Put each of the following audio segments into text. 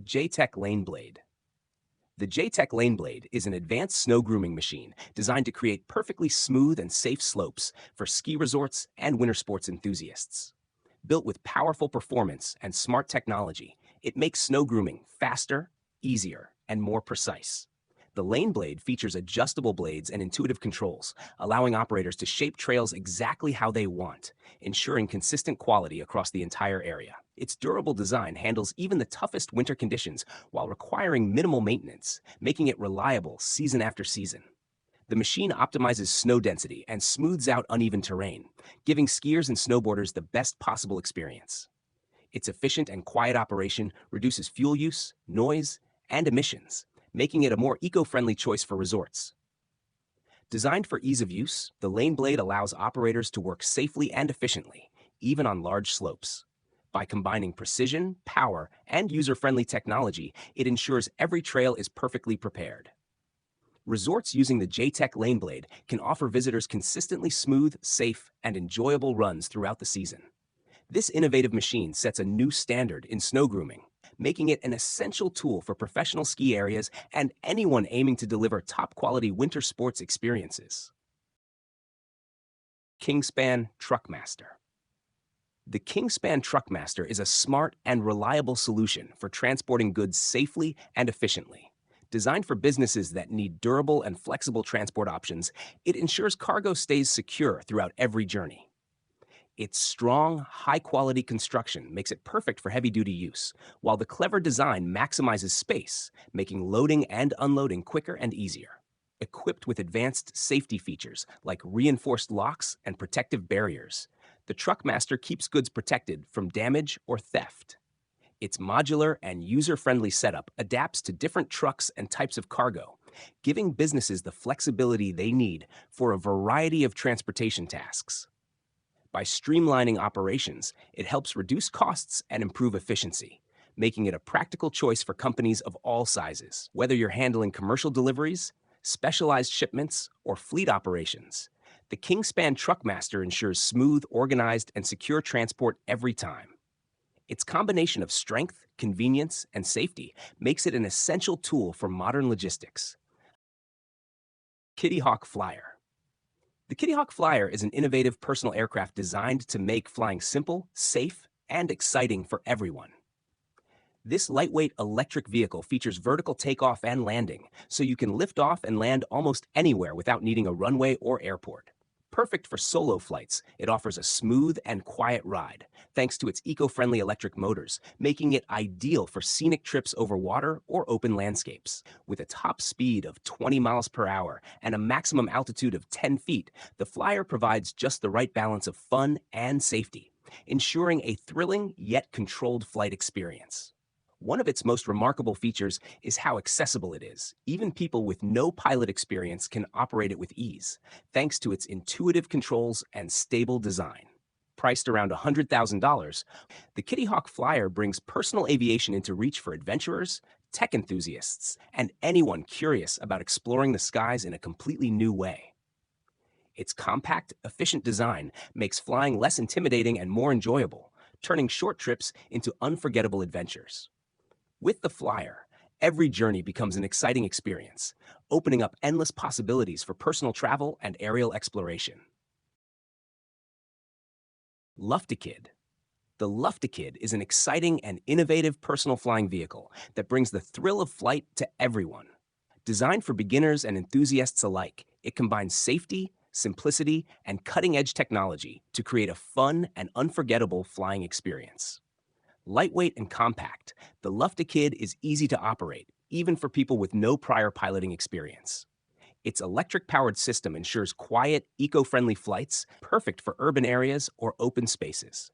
J-Tech Lane Blade. The J-Tech Lane Blade is an advanced snow grooming machine designed to create perfectly smooth and safe slopes for ski resorts and winter sports enthusiasts. Built with powerful performance and smart technology, it makes snow grooming faster, easier, and more precise. The Lane Blade features adjustable blades and intuitive controls, allowing operators to shape trails exactly how they want, ensuring consistent quality across the entire area. Its durable design handles even the toughest winter conditions while requiring minimal maintenance, making it reliable season after season. The machine optimizes snow density and smooths out uneven terrain, giving skiers and snowboarders the best possible experience. Its efficient and quiet operation reduces fuel use, noise, and emissions, making it a more eco-friendly choice for resorts. Designed for ease of use, the Lane Blade allows operators to work safely and efficiently, even on large slopes. By combining precision, power, and user-friendly technology, it ensures every trail is perfectly prepared. Resorts using the J-Tech Lane Blade can offer visitors consistently smooth, safe, and enjoyable runs throughout the season. This innovative machine sets a new standard in snow grooming, making it an essential tool for professional ski areas and anyone aiming to deliver top-quality winter sports experiences. Kingspan Truckmaster. The Kingspan Truckmaster is a smart and reliable solution for transporting goods safely and efficiently. Designed for businesses that need durable and flexible transport options, it ensures cargo stays secure throughout every journey. Its strong, high-quality construction makes it perfect for heavy-duty use, while the clever design maximizes space, making loading and unloading quicker and easier. Equipped with advanced safety features like reinforced locks and protective barriers, the Truckmaster keeps goods protected from damage or theft. Its modular and user-friendly setup adapts to different trucks and types of cargo, giving businesses the flexibility they need for a variety of transportation tasks. By streamlining operations, it helps reduce costs and improve efficiency, making it a practical choice for companies of all sizes. Whether you're handling commercial deliveries, specialized shipments, or fleet operations, the Kingspan Truckmaster ensures smooth, organized, and secure transport every time. Its combination of strength, convenience, and safety makes it an essential tool for modern logistics. Kitty Hawk Flyer. The Kitty Hawk Flyer is an innovative personal aircraft designed to make flying simple, safe, and exciting for everyone. This lightweight electric vehicle features vertical takeoff and landing, so you can lift off and land almost anywhere without needing a runway or airport. Perfect for solo flights, it offers a smooth and quiet ride, thanks to its eco-friendly electric motors, making it ideal for scenic trips over water or open landscapes. With a top speed of 20 miles per hour and a maximum altitude of 10 feet, the Flyer provides just the right balance of fun and safety, ensuring a thrilling yet controlled flight experience. One of its most remarkable features is how accessible it is. Even people with no pilot experience can operate it with ease, thanks to its intuitive controls and stable design. Priced around $100,000, the Kitty Hawk Flyer brings personal aviation into reach for adventurers, tech enthusiasts, and anyone curious about exploring the skies in a completely new way. Its compact, efficient design makes flying less intimidating and more enjoyable, turning short trips into unforgettable adventures. With the Flyer, every journey becomes an exciting experience, opening up endless possibilities for personal travel and aerial exploration. Luftakid. The Luftakid is an exciting and innovative personal flying vehicle that brings the thrill of flight to everyone. Designed for beginners and enthusiasts alike, it combines safety, simplicity, and cutting-edge technology to create a fun and unforgettable flying experience. Lightweight and compact, the Luftakid is easy to operate, even for people with no prior piloting experience. Its electric-powered system ensures quiet, eco-friendly flights, perfect for urban areas or open spaces.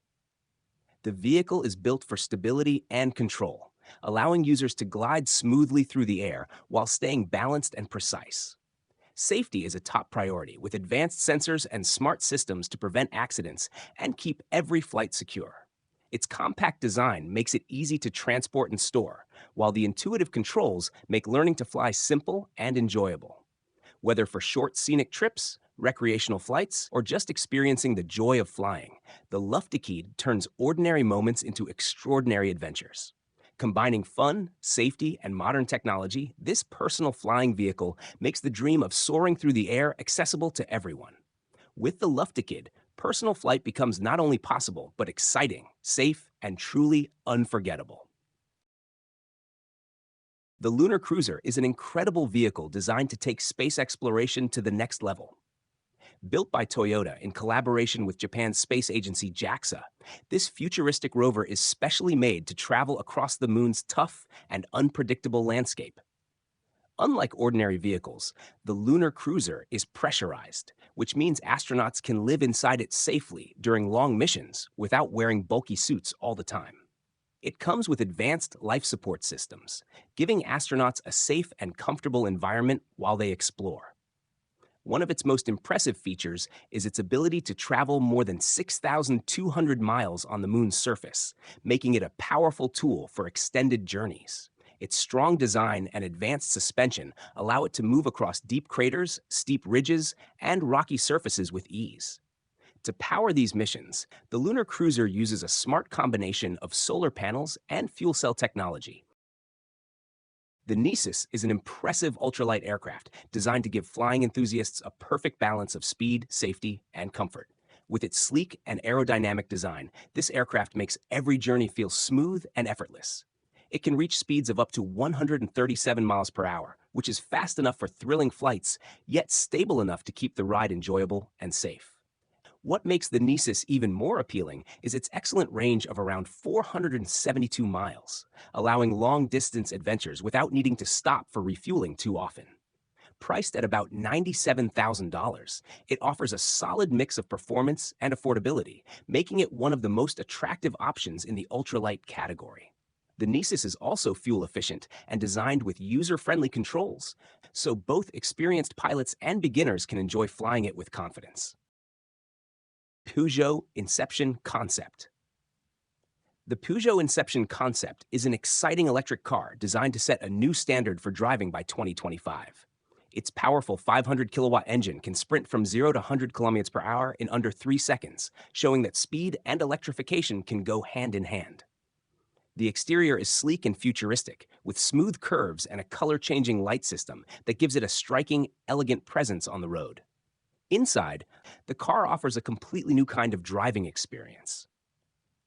The vehicle is built for stability and control, allowing users to glide smoothly through the air while staying balanced and precise. Safety is a top priority, with advanced sensors and smart systems to prevent accidents and keep every flight secure. Its compact design makes it easy to transport and store, while the intuitive controls make learning to fly simple and enjoyable. Whether for short scenic trips, recreational flights, or just experiencing the joy of flying, the Luftakid turns ordinary moments into extraordinary adventures. Combining fun, safety, and modern technology, this personal flying vehicle makes the dream of soaring through the air accessible to everyone. With the Luftekid, personal flight becomes not only possible, but exciting, safe, and truly unforgettable. The Lunar Cruiser is an incredible vehicle designed to take space exploration to the next level. Built by Toyota in collaboration with Japan's space agency JAXA, this futuristic rover is specially made to travel across the moon's tough and unpredictable landscape. Unlike ordinary vehicles, the Lunar Cruiser is pressurized, which means astronauts can live inside it safely during long missions without wearing bulky suits all the time. It comes with advanced life support systems, giving astronauts a safe and comfortable environment while they explore. One of its most impressive features is its ability to travel more than 6,200 miles on the moon's surface, making it a powerful tool for extended journeys. Its strong design and advanced suspension allow it to move across deep craters, steep ridges, and rocky surfaces with ease. To power these missions, the Lunar Cruiser uses a smart combination of solar panels and fuel cell technology. The Nessus is an impressive ultralight aircraft designed to give flying enthusiasts a perfect balance of speed, safety, and comfort. With its sleek and aerodynamic design, this aircraft makes every journey feel smooth and effortless. It can reach speeds of up to 137 miles per hour, which is fast enough for thrilling flights, yet stable enough to keep the ride enjoyable and safe. What makes the Nessus even more appealing is its excellent range of around 472 miles, allowing long-distance adventures without needing to stop for refueling too often. Priced at about $97,000, it offers a solid mix of performance and affordability, making it one of the most attractive options in the ultralight category. The Nessus is also fuel efficient and designed with user-friendly controls, so both experienced pilots and beginners can enjoy flying it with confidence. Peugeot Inception Concept. The Peugeot Inception Concept is an exciting electric car designed to set a new standard for driving by 2025. Its powerful 500-kilowatt engine can sprint from 0 to 100 kilometers per hour in under 3 seconds, showing that speed and electrification can go hand in hand. The exterior is sleek and futuristic, with smooth curves and a color-changing light system that gives it a striking, elegant presence on the road. Inside, the car offers a completely new kind of driving experience.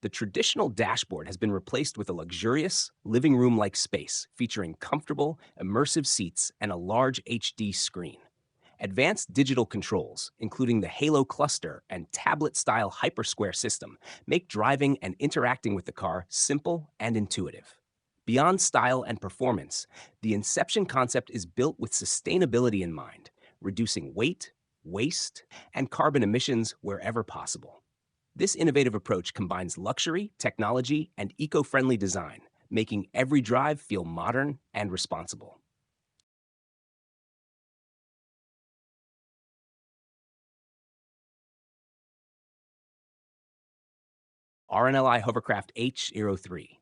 The traditional dashboard has been replaced with a luxurious, living room-like space featuring comfortable, immersive seats and a large HD screen. Advanced digital controls, including the Halo cluster and tablet-style hypersquare system, make driving and interacting with the car simple and intuitive. Beyond style and performance, the Inception Concept is built with sustainability in mind, reducing weight, waste, and carbon emissions wherever possible. This innovative approach combines luxury, technology, and eco-friendly design, making every drive feel modern and responsible. RNLI Hovercraft H03.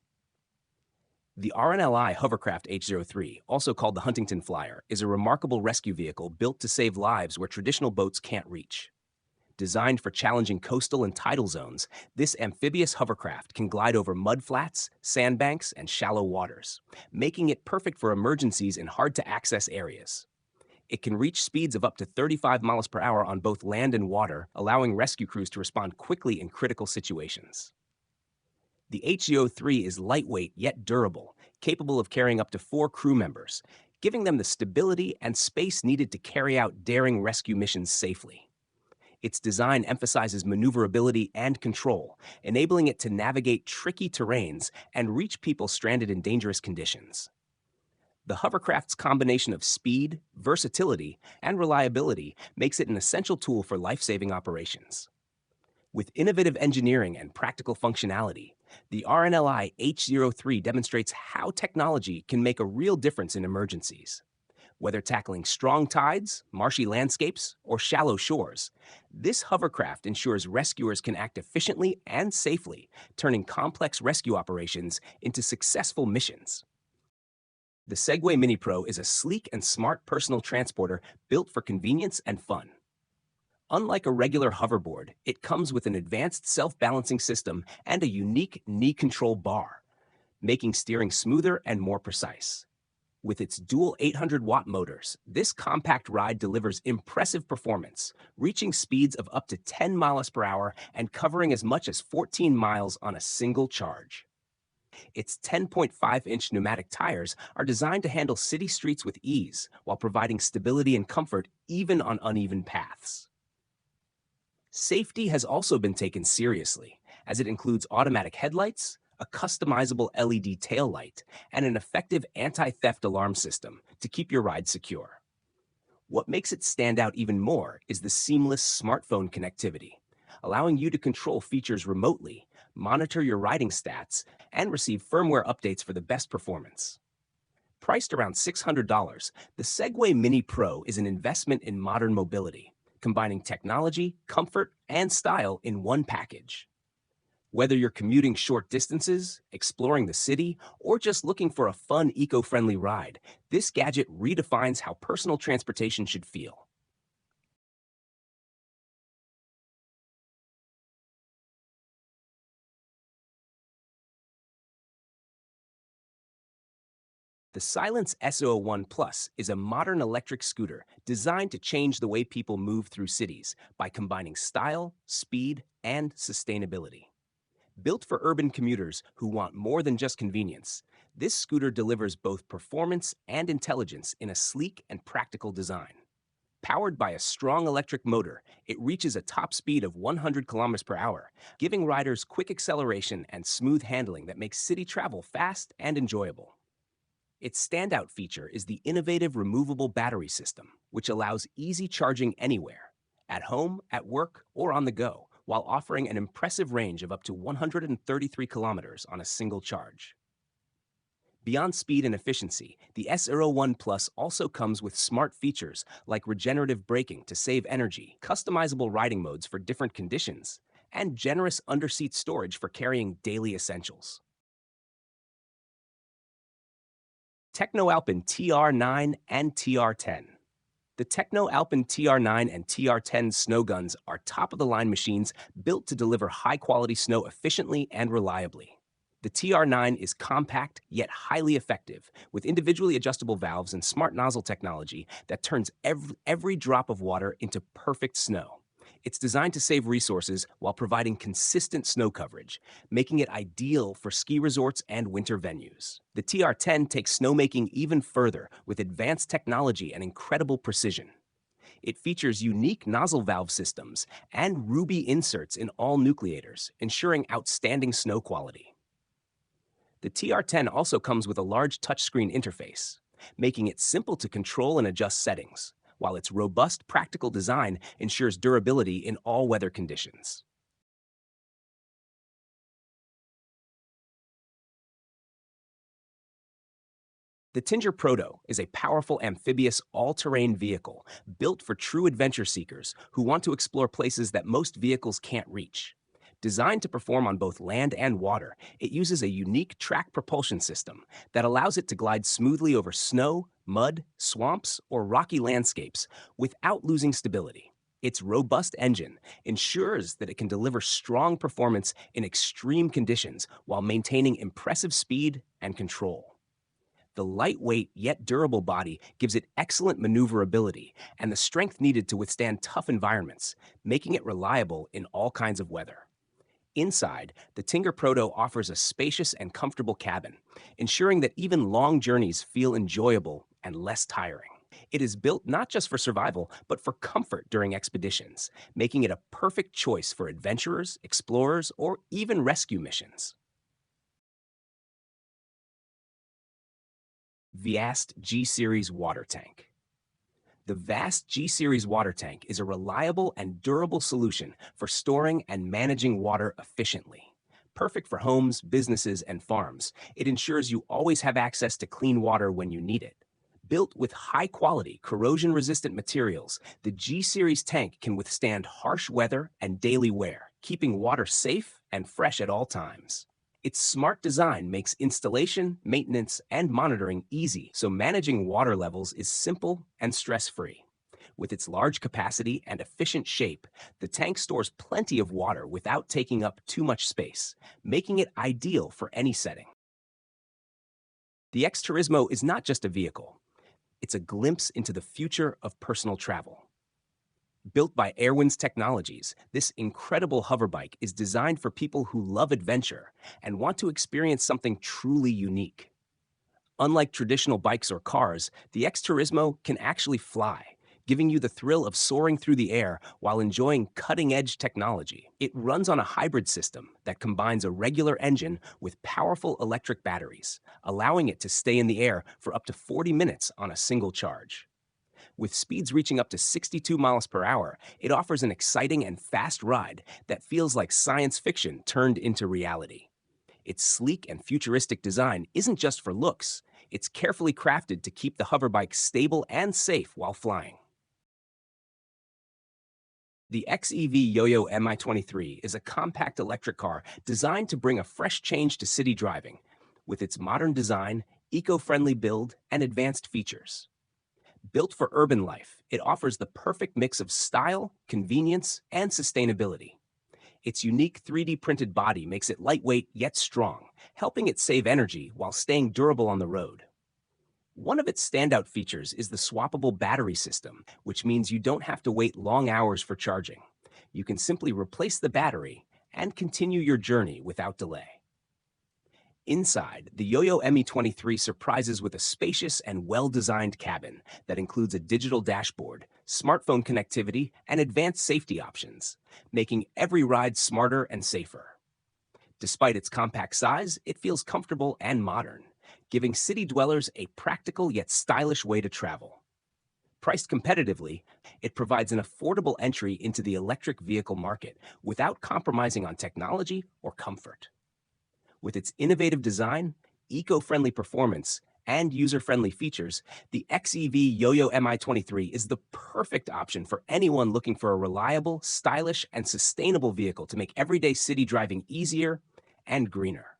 The RNLI Hovercraft H03, also called the Huntington Flyer, is a remarkable rescue vehicle built to save lives where traditional boats can't reach. Designed for challenging coastal and tidal zones, this amphibious hovercraft can glide over mudflats, sandbanks, and shallow waters, making it perfect for emergencies in hard-to-access areas. It can reach speeds of up to 35 miles per hour on both land and water, allowing rescue crews to respond quickly in critical situations. The HEO3 is lightweight yet durable, capable of carrying up to 4 crew members, giving them the stability and space needed to carry out daring rescue missions safely. Its design emphasizes maneuverability and control, enabling it to navigate tricky terrains and reach people stranded in dangerous conditions. The hovercraft's combination of speed, versatility, and reliability makes it an essential tool for life-saving operations. With innovative engineering and practical functionality, the RNLI H03 demonstrates how technology can make a real difference in emergencies. Whether tackling strong tides, marshy landscapes, or shallow shores, this hovercraft ensures rescuers can act efficiently and safely, turning complex rescue operations into successful missions. The Segway Mini Pro is a sleek and smart personal transporter built for convenience and fun. Unlike a regular hoverboard, it comes with an advanced self-balancing system and a unique knee control bar. making steering smoother and more precise. With its dual 800-watt motors, this compact ride delivers impressive performance, reaching speeds of up to 10 miles per hour and covering as much as 14 miles on a single charge. Its 10.5-inch pneumatic tires are designed to handle city streets with ease while providing stability and comfort even on uneven paths. Safety has also been taken seriously, as it includes automatic headlights, a customizable LED taillight, and an effective anti-theft alarm system to keep your ride secure. What makes it stand out even more is the seamless smartphone connectivity, allowing you to control features remotely, monitor your riding stats, and receive firmware updates for the best performance. Priced around $600, the Segway Mini Pro is an investment in modern mobility, combining technology, comfort, and style in one package. Whether you're commuting short distances, exploring the city, or just looking for a fun, eco-friendly ride, this gadget redefines how personal transportation should feel. The Silence S01 Plus is a modern electric scooter designed to change the way people move through cities by combining style, speed, and sustainability. Built for urban commuters who want more than just convenience, this scooter delivers both performance and intelligence in a sleek and practical design. Powered by a strong electric motor, it reaches a top speed of 100 kilometers per hour, giving riders quick acceleration and smooth handling that makes city travel fast and enjoyable. Its standout feature is the innovative removable battery system, which allows easy charging anywhere, at home, at work, or on the go, while offering an impressive range of up to 133 kilometers on a single charge. Beyond speed and efficiency, the S01 Plus also comes with smart features like regenerative braking to save energy, customizable riding modes for different conditions, and generous underseat storage for carrying daily essentials. Techno-Alpine TR9 and TR10. The Techno-Alpine TR9 and TR10 snow guns are top-of-the-line machines built to deliver high-quality snow efficiently and reliably. The TR9 is compact yet highly effective, with individually adjustable valves and smart nozzle technology that turns every drop of water into perfect snow. It's designed to save resources while providing consistent snow coverage, making it ideal for ski resorts and winter venues. The TR10 takes snowmaking even further with advanced technology and incredible precision. It features unique nozzle valve systems and ruby inserts in all nucleators, ensuring outstanding snow quality. The TR10 also comes with a large touchscreen interface, making it simple to control and adjust settings, while its robust, practical design ensures durability in all weather conditions. The Tinger Proto is a powerful amphibious all-terrain vehicle built for true adventure seekers who want to explore places that most vehicles can't reach. Designed to perform on both land and water, it uses a unique track propulsion system that allows it to glide smoothly over snow, mud, swamps, or rocky landscapes without losing stability. Its robust engine ensures that it can deliver strong performance in extreme conditions while maintaining impressive speed and control. The lightweight yet durable body gives it excellent maneuverability and the strength needed to withstand tough environments, making it reliable in all kinds of weather. Inside, the Tinger Proto offers a spacious and comfortable cabin, ensuring that even long journeys feel enjoyable and less tiring. It is built not just for survival, but for comfort during expeditions, making it a perfect choice for adventurers, explorers, or even rescue missions. Vast G-Series Water Tank. The Vast G-Series water tank is a reliable and durable solution for storing and managing water efficiently. Perfect for homes, businesses, and farms, it ensures you always have access to clean water when you need it. Built with high-quality, corrosion-resistant materials, the G-Series tank can withstand harsh weather and daily wear, keeping water safe and fresh at all times. Its smart design makes installation, maintenance, and monitoring easy, so managing water levels is simple and stress-free. With its large capacity and efficient shape, the tank stores plenty of water without taking up too much space, making it ideal for any setting. The X-Turismo is not just a vehicle, it's a glimpse into the future of personal travel. Built by Airwinds Technologies, this incredible hoverbike is designed for people who love adventure and want to experience something truly unique. Unlike traditional bikes or cars, the X-Turismo can actually fly, giving you the thrill of soaring through the air while enjoying cutting-edge technology. It runs on a hybrid system that combines a regular engine with powerful electric batteries, allowing it to stay in the air for up to 40 minutes on a single charge. With speeds reaching up to 62 miles per hour, it offers an exciting and fast ride that feels like science fiction turned into reality. Its sleek and futuristic design isn't just for looks, it's carefully crafted to keep the hoverbike stable and safe while flying. The XEV Yo-Yo Mi-23 is a compact electric car designed to bring a fresh change to city driving, with its modern design, eco-friendly build, and advanced features. Built for urban life, it offers the perfect mix of style, convenience, and sustainability. Its unique 3D printed body makes it lightweight yet strong, helping it save energy while staying durable on the road. One of its standout features is the swappable battery system, which means you don't have to wait long hours for charging. You can simply replace the battery and continue your journey without delay. Inside, the Yo-Yo Mi-23 surprises with a spacious and well-designed cabin that includes a digital dashboard, smartphone connectivity, and advanced safety options, making every ride smarter and safer. Despite its compact size, it feels comfortable and modern, giving city dwellers a practical yet stylish way to travel. Priced competitively, it provides an affordable entry into the electric vehicle market without compromising on technology or comfort. With its innovative design, eco-friendly performance, and user-friendly features, the XEV Yo-Yo Mi-23 is the perfect option for anyone looking for a reliable, stylish, and sustainable vehicle to make everyday city driving easier and greener.